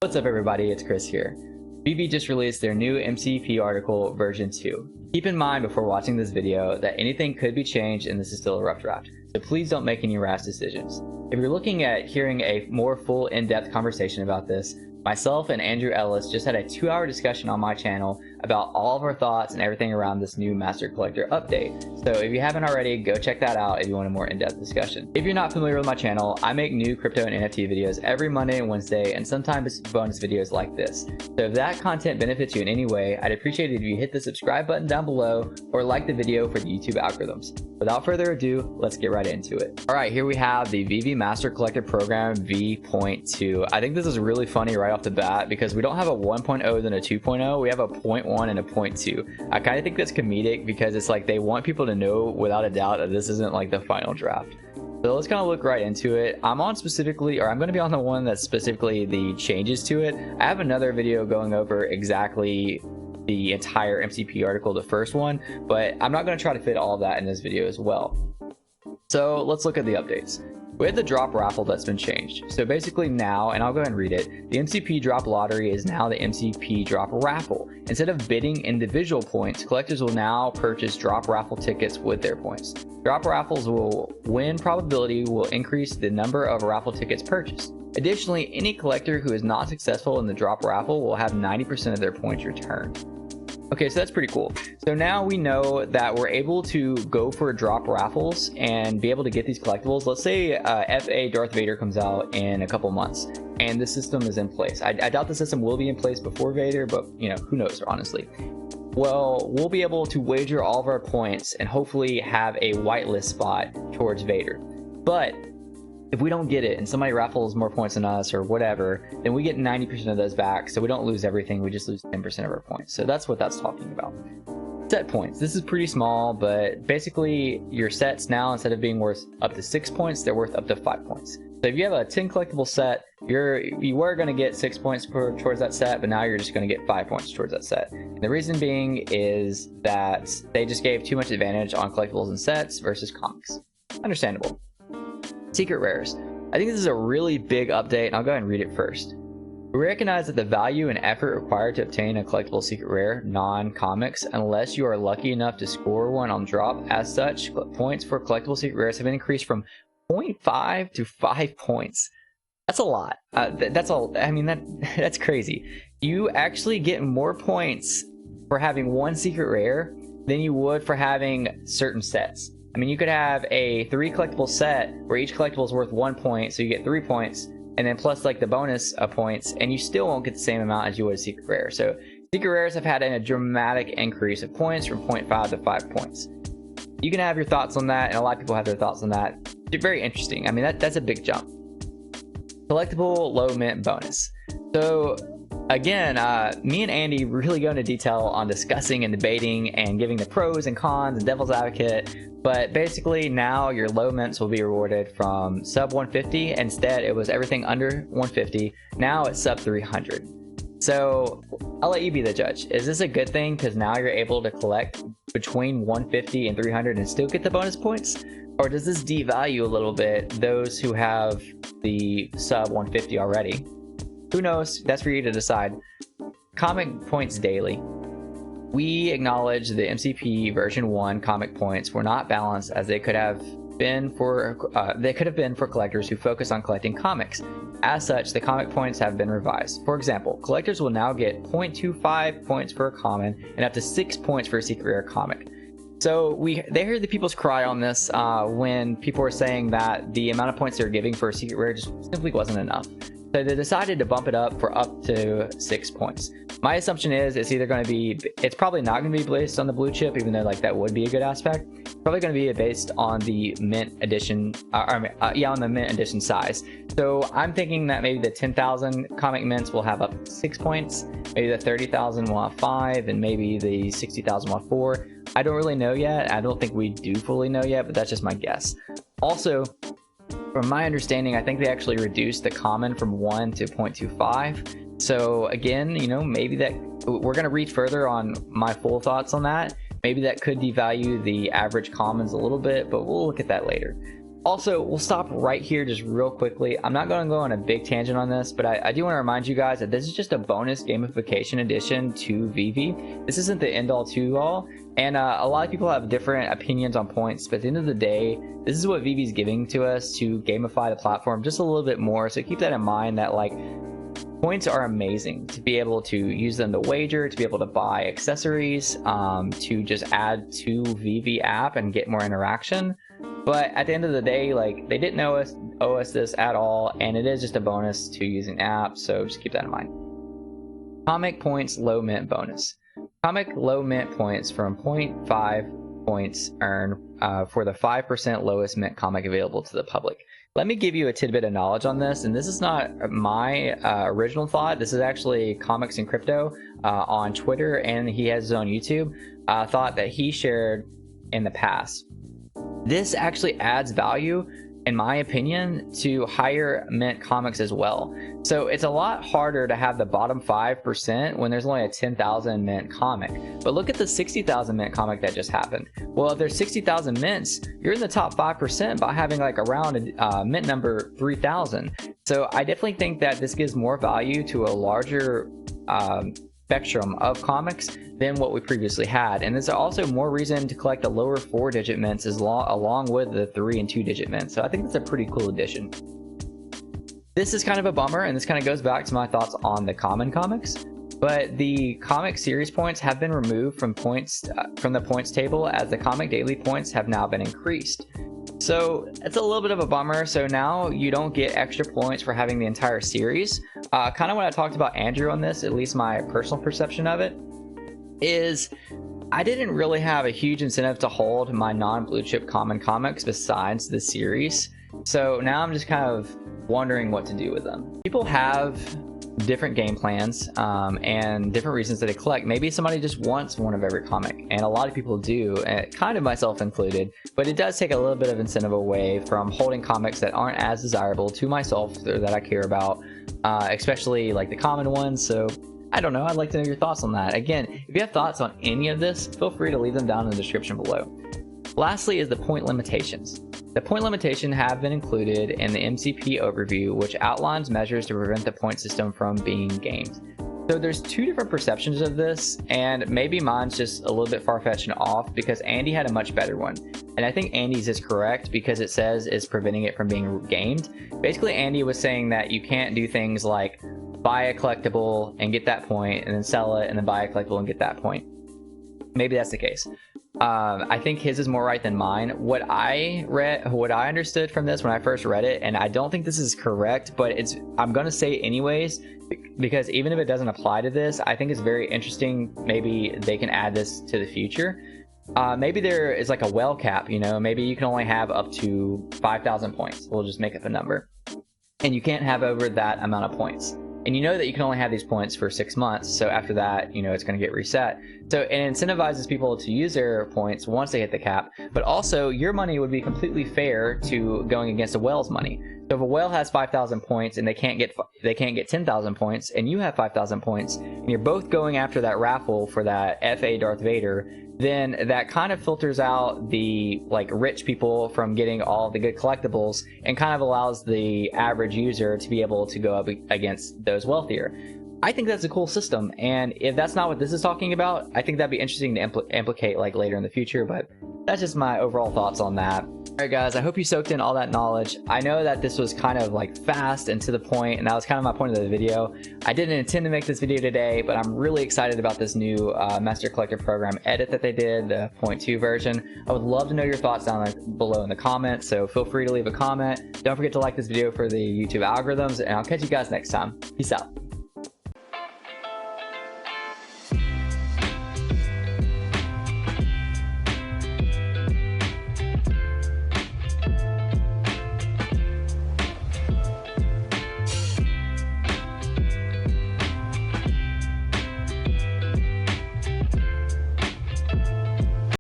What's up everybody, it's Chris here. Veve just released their new MCP article version 2. Keep in mind before watching this video that anything could be changed and this is still a rough draft, so please don't make any rash decisions. If you're looking at hearing a more full in-depth conversation about this, myself and Andrew Ellis just had a 2-hour discussion on my channel about all of our thoughts and everything around this new Master Collector update. So if you haven't already, go check that out if you want a more in-depth discussion. If you're not familiar with my channel, I make new crypto and NFT videos every Monday and Wednesday, and sometimes bonus videos like this. So if that content benefits you in any way, I'd appreciate it if you hit the subscribe button down below or like the video for the YouTube algorithms. Without further ado, let's get right into it. All right, here we have the Veve Master Collector Program V.2. I think this is really funny right off the bat because we don't have a 1.0 then a 2.0. We have a 0.1 and a 0.2. I kind of think that's comedic because it's like they want people to know without a doubt that this isn't like the final draft. So let's kind of look right into it. I'm going to be on the one that's specifically the changes to it. I have another video going over exactly the entire MCP article, the first one, but I'm not going to try to fit all of that in this video as well. So let's look at the updates. We had the drop raffle that's been changed. So basically now, and I'll go ahead and read it, the MCP drop lottery is now the MCP drop raffle. Instead of bidding individual points, collectors will now purchase drop raffle tickets with their points. Drop raffles will win probability will increase the number of raffle tickets purchased. Additionally, any collector who is not successful in the drop raffle will have 90% of their points returned. Okay, so that's pretty cool. So now we know that we're able to go for drop raffles and be able to get these collectibles. Let's say FA Darth Vader comes out in a couple months and the system is in place. I doubt the system will be in place before Vader, but you know, who knows, honestly. Well, we'll be able to wager all of our points and hopefully have a whitelist spot towards Vader. But if we don't get it and somebody raffles more points than us or whatever, then we get 90% of those back. So we don't lose everything, we just lose 10% of our points. So that's what that's talking about. Set points. This is pretty small, but basically your sets now, instead of being worth up to 6 points, they're worth up to 5 points. So if you have a 10 collectible set, you were going to get 6 points towards that set, but now you're just going to get 5 points towards that set. And the reason being is that they just gave too much advantage on collectibles and sets versus comics. Understandable. Secret rares. I think this is a really big update, and I'll go ahead and read it first. We recognize that the value and effort required to obtain a collectible secret rare, non-comics, unless you are lucky enough to score one on drop. As such, points for collectible secret rares have been increased from 0.5 to 5 points. That's a lot. That's all. I mean, that's crazy. You actually get more points for having one secret rare than you would for having certain sets. I mean, you could have a 3 collectible set where each collectible is worth 1 point, so you get 3 points, and then plus like the bonus points, and you still won't get the same amount as you would a secret rare. So secret rares have had a dramatic increase of points from 0.5 to 5 points. You can have your thoughts on that, and a lot of people have their thoughts on that. It's very interesting. I mean, that's a big jump. Collectible low mint bonus. So again, me and Andy really go into detail on discussing and debating and giving the pros and cons and devil's advocate. But basically now your low mints will be rewarded from sub 150. Instead, it was everything under 150. Now it's sub 300. So I'll let you be the judge. Is this a good thing because now you're able to collect between 150 and 300 and still get the bonus points? Or does this devalue a little bit those who have the sub 150 already? Who knows? That's for you to decide. Comic points daily. We acknowledge the MCP version 1 comic points were not balanced as they could have been for collectors who focus on collecting comics. As such, the comic points have been revised. For example, collectors will now get 0.25 points for a common and up to 6 points for a secret rare comic. So they heard the people's cry on this when people were saying that the amount of points they were giving for a secret rare just simply wasn't enough. So they decided to bump it up for up to 6 points. My assumption is it's probably not going to be based on the blue chip, even though like that would be a good aspect. It's probably going to be based on the mint edition, on the mint edition size. So I'm thinking that maybe the 10,000 comic mints will have up to 6 points, maybe the 30,000 will have 5, and maybe the 60,000 will have 4. I don't really know yet. I don't think we do fully know yet, but that's just my guess. Also, from my understanding, I think they actually reduced the common from 1 to 0.25. So again, you know, maybe that we're going to read further on my full thoughts on that. Maybe that could devalue the average commons a little bit, but we'll look at that later. Also, we'll stop right here just real quickly. I'm not going to go on a big tangent on this, but I do want to remind you guys that this is just a bonus gamification addition to Veve. This isn't the end-all to-all, and a lot of people have different opinions on points, but at the end of the day, this is what Veve's giving to us to gamify the platform just a little bit more. So keep that in mind, that like points are amazing to be able to use them to wager, to be able to buy accessories, to just add to Veve app and get more interaction. But at the end of the day, like, they didn't owe us this at all, and it is just a bonus to using the app, so just keep that in mind. Comic points low mint bonus. Comic low mint points from 0.5 points earned for the 5% lowest mint comic available to the public. Let me give you a tidbit of knowledge on this, and this is not my original thought. This is actually Comics and Crypto on Twitter, and he has his own YouTube thought that he shared in the past. This actually adds value, in my opinion, to higher mint comics as well. So it's a lot harder to have the bottom 5% when there's only a 10,000 mint comic. But look at the 60,000 mint comic that just happened. Well, if there's 60,000 mints, you're in the top 5% by having like around mint number 3,000. So I definitely think that this gives more value to a larger spectrum of comics than what we previously had, and there's also more reason to collect the lower 4-digit mints along with the 3 and 2-digit mints. So I think that's a pretty cool addition. This is kind of a bummer, and this kind of goes back to my thoughts on the common comics, but the comic series points have been removed from the points table, as the comic daily points have now been increased. So it's a little bit of a bummer. So now you don't get extra points for having the entire series. Kind of when I talked about Andrew on this, at least my personal perception of it, is I didn't really have a huge incentive to hold my non-blue chip common comics besides the series. So now I'm just kind of wondering what to do with them. People have different game plans and different reasons that they collect. Maybe somebody just wants one of every comic, and a lot of people do, and kind of myself included, but it does take a little bit of incentive away from holding comics that aren't as desirable to myself or that I care about, especially like the common ones. So I don't know, I'd like to know your thoughts on that. Again, if you have thoughts on any of this, feel free to leave them down in the description below. Lastly is the point limitations. The point limitation have been included in the MCP overview, which outlines measures to prevent the point system from being gamed. So there's two different perceptions of this, and maybe mine's just a little bit far-fetched and off because Andy had a much better one. And I think Andy's is correct because it says it's preventing it from being gamed. Basically, Andy was saying that you can't do things like buy a collectible and get that point, and then sell it and then buy a collectible and get that point. Maybe that's the case. I think his is more right than mine. What I understood from this when I first read it, and I don't think this is correct, but I'm gonna say it anyways, because even if it doesn't apply to this, I think it's very interesting. Maybe they can add this to the future. Maybe there is like a well cap, you know, maybe you can only have up to 5,000 points. We'll just make up a number, and you can't have over that amount of points. And you know that you can only have these points for 6 months, so after that, you know, it's going to get reset. So it incentivizes people to use their points once they hit the cap, but also your money would be completely fair to going against a whale's money. So if a whale has 5,000 points and they can't get 10,000 points, and you have 5,000 points, and you're both going after that raffle for that FA Darth Vader, then that kind of filters out the like rich people from getting all the good collectibles, and kind of allows the average user to be able to go up against those wealthier. I think that's a cool system, and if that's not what this is talking about, I think that'd be interesting to implicate like later in the future, but that's just my overall thoughts on that. Alright guys, I hope you soaked in all that knowledge. I know that this was kind of like fast and to the point, and that was kind of my point of the video. I didn't intend to make this video today, but I'm really excited about this new Master Collector Program edit that they did, the 0.2 version. I would love to know your thoughts down below in the comments, so feel free to leave a comment. Don't forget to like this video for the YouTube algorithms, and I'll catch you guys next time. Peace out.